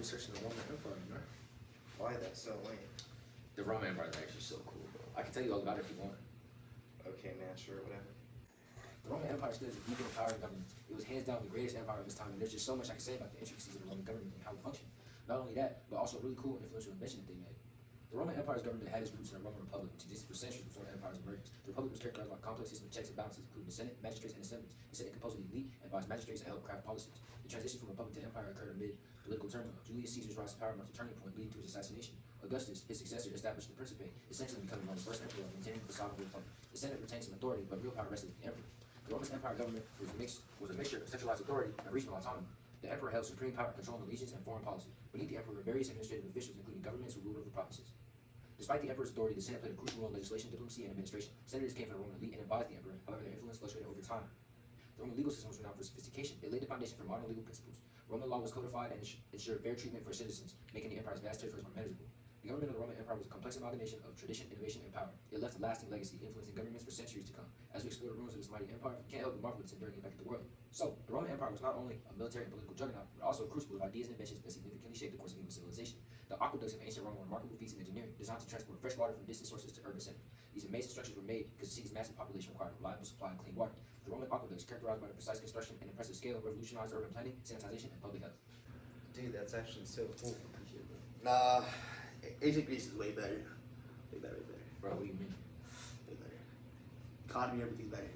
researching the Roman Empire, man. Why that's so lame? The Roman Empire is actually so cool, bro. I can tell you all about it if you want. Okay, man, sure, whatever. The Roman Empire stood as a beacon of power and governance. It was hands down the greatest empire of its time, and there's just so much I can say about the intricacies of the Roman government and how it functioned. Not only that, but also a really cool influential invention that they made. The Roman Empire's government had its roots in the Roman Republic, which existed for centuries before the empire's emergence. The Republic was characterized by a complex system of checks and balances, including the Senate, magistrates, and assemblies. The Senate composed of the elite, advised magistrates, and helped craft policies. The transition from republic to empire occurred amid political turmoil. Julius Caesar's rise to power marked a turning point, leading to his assassination. Augustus, his successor, established the Principate, essentially becoming Rome's first emperor and maintaining the facade of the republic. The Senate retained some authority, but real power rested with the emperor. The Roman Empire government was a mixture of centralized authority and regional autonomy. The emperor held supreme power, controlling the legions and foreign policy. Beneath the emperor were various administrative officials, including governments who ruled over provinces. Despite the emperor's authority, the Senate played a crucial role in legislation, diplomacy, and administration. Senators came from the Roman elite and advised the emperor, however, their influence fluctuated over time. The Roman legal system was renowned for sophistication. It laid the foundation for modern legal principles. Roman law was codified and ensured fair treatment for citizens, making the empire's vast territories more manageable. The government of the Roman Empire was a complex amalgamation of tradition, innovation, and power. It left a lasting legacy, influencing governments for centuries to come. As we explore the ruins of this mighty empire, we can't help but marvel at its enduring impact on the world. So, the Roman Empire was not only a military and political juggernaut, but also a crucible of ideas and inventions that significantly shaped the course of human civilization. The aqueducts of ancient Rome were remarkable feats of engineering, designed to transport fresh water from distant sources to urban centers. These amazing structures were made because the city's massive population required a reliable supply of clean water. The Roman aqueducts, characterized by their precise construction and impressive scale, revolutionized urban planning, sanitization, and public health. Dude, that's actually so cool. Nah, ancient Greece is way better. Way better, way better. Bro, what do you mean? Way better. Economy, everything's better.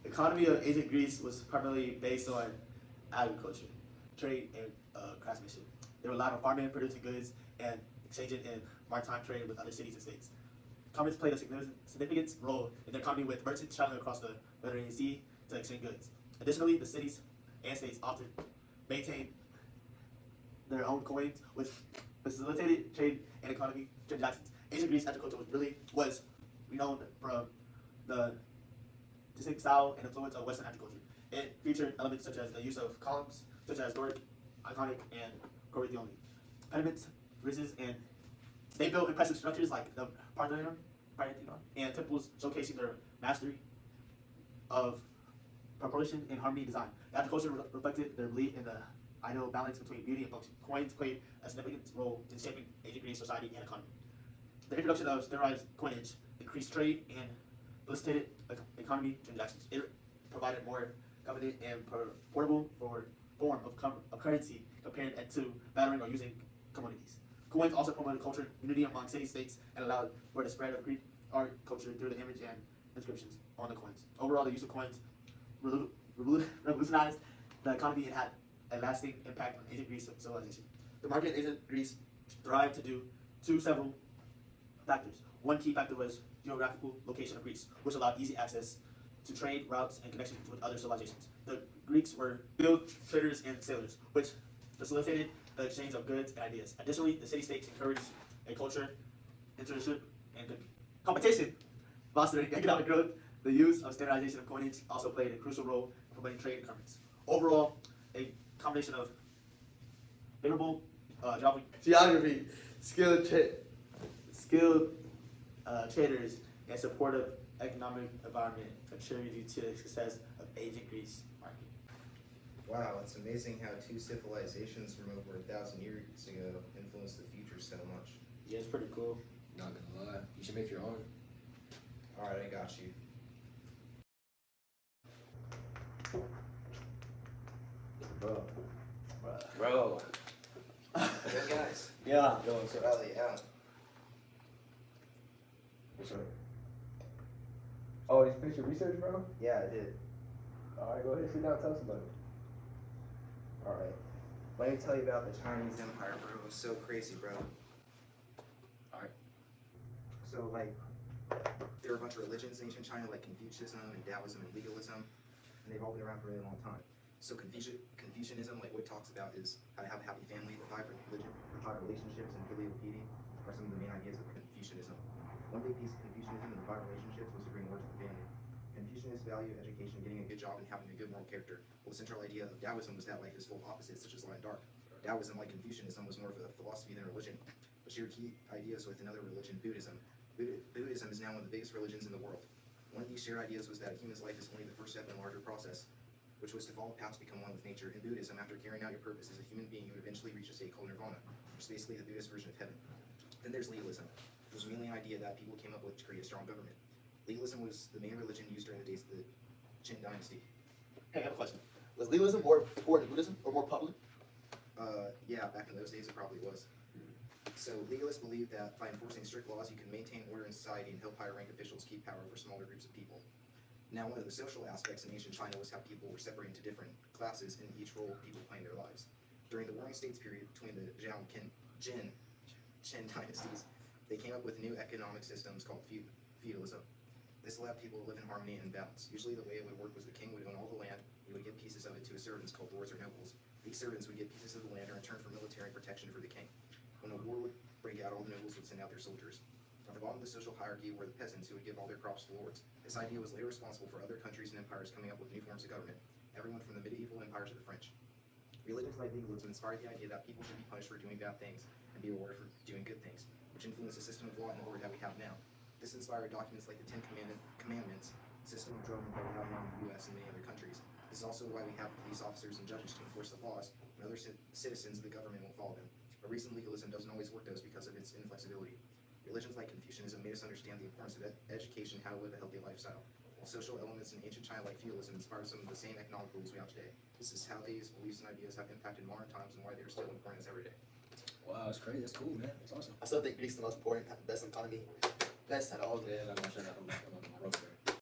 The economy of ancient Greece was primarily based on agriculture, trade, and craftsmanship. There were a lot of farming, producing goods, and exchanging in maritime trade with other cities and states. Commerce played a significant role in the economy, with merchants traveling across the Mediterranean Sea to exchange goods. Additionally, the cities and states often maintained their own coins, which facilitated trade and economy transactions. Ancient Greece agriculture was renowned from the distinct style and influence of Western agriculture. It featured elements such as the use of columns, such as Doric, Iconic, and Corinthian, pediments, friezes, and they built impressive structures like the Parthenon and temples showcasing their mastery of proportion and harmony design. The agriculture reflected their belief in the ideal balance between beauty and function. Coins played a significant role in shaping ancient Greece society and economy. The introduction of standardized coinage increased trade and facilitated economy transactions. It provided more convenient and portable form of currency compared to bartering or using commodities. Coins also promoted culture, unity among city-states, and allowed for the spread of Greek art culture through the image and inscriptions on the coins. Overall, the use of coins revolutionized the economy and had a lasting impact on ancient Greece civilization. The market in ancient Greece thrived due to several factors. One key factor was geographical location of Greece, which allowed easy access to trade routes and connections with other civilizations. The Greeks were skilled traders and sailors, which facilitated the exchange of goods and ideas. Additionally, the city-states encouraged a culture, internship, and competition, fostering economic growth. The use of standardization of coinage also played a crucial role in promoting trade and commerce. Overall, a combination of favorable geography, skilled traders, and supportive economic environment contributed to the success of ancient Greece market. Wow, it's amazing how two civilizations from over 1,000 years ago influenced the future so much. Yeah, it's pretty cool. Not gonna lie. You should make your own. Alright, I got you. Bro. Good guys. Yeah. Yo, what's up? Ellie, yeah. What's up? Oh, you finished your research, bro? Yeah, I did. Alright, go ahead, sit down, tell us about it. Alright. Let me tell you about the Chinese Empire, bro. It was so crazy, bro. Alright. So, like, there were a bunch of religions in ancient China, like Confucianism and Taoism and legalism, and they've all been around for a really long time. So Confucianism, like what it talks about is how to have a happy family, the five relationships, and filial piety are some of the main ideas of Confucianism. One big piece of Confucianism and the five relationships was to bring order to the family. Confucianists value education, getting a good job, and having a good moral character. Well, the central idea of Taoism was that life is full of opposites, such as light and dark. Taoism, like Confucianism, was more of a philosophy than a religion, but shared key ideas with another religion, Buddhism. Buddhism is now one of the biggest religions in the world. One of these shared ideas was that a human's life is only the first step in a larger process. which was to follow a path to become one with nature. In Buddhism, after carrying out your purpose as a human being, you would eventually reach a state called nirvana, which is basically the Buddhist version of heaven. Then there's legalism, which was mainly an idea that people came up with to create a strong government. Legalism was the main religion used during the days of the Qin dynasty. Hey, I have a question. Was legalism more important than Buddhism or more public? Yeah, back in those days it probably was. So legalists believed that by enforcing strict laws, you can maintain order in society and help higher rank officials keep power over smaller groups of people. Now, one of the social aspects in ancient China was how people were separated into different classes in each role people playing their lives. During the Warring States period between the Zhao and Qin dynasties, they came up with new economic systems called feudalism. This allowed people to live in harmony and balance. Usually the way it would work was the king would own all the land, he would give pieces of it to his servants called lords or nobles. These servants would get pieces of the land in return for military protection for the king. When a war would break out, all the nobles would send out their soldiers. At the bottom of the social hierarchy were the peasants who would give all their crops to the lords. This idea was later responsible for other countries and empires coming up with new forms of government, everyone from the medieval empire to the French. Religions like legalism inspired the idea that people should be punished for doing bad things and be rewarded for doing good things, which influenced the system of law and order that we have now. This inspired documents like the Ten Commandments, system of government that we have now in the U.S. and many other countries. This is also why we have police officers and judges to enforce the laws, and other citizens of the government will follow them. The reason legalism doesn't always work though is because of its inflexibility. Religions like Confucianism made us understand the importance of education and how to live a healthy lifestyle, while social elements in ancient China like feudalism inspired some of the same economic rules we have today. This is how these beliefs and ideas have impacted modern times and why they are still important as every day. Wow, that's crazy. That's cool, man. That's awesome. I still think Greece is the most important, have the best economy, best at all. Yeah, I'm not sure that I'm my road there.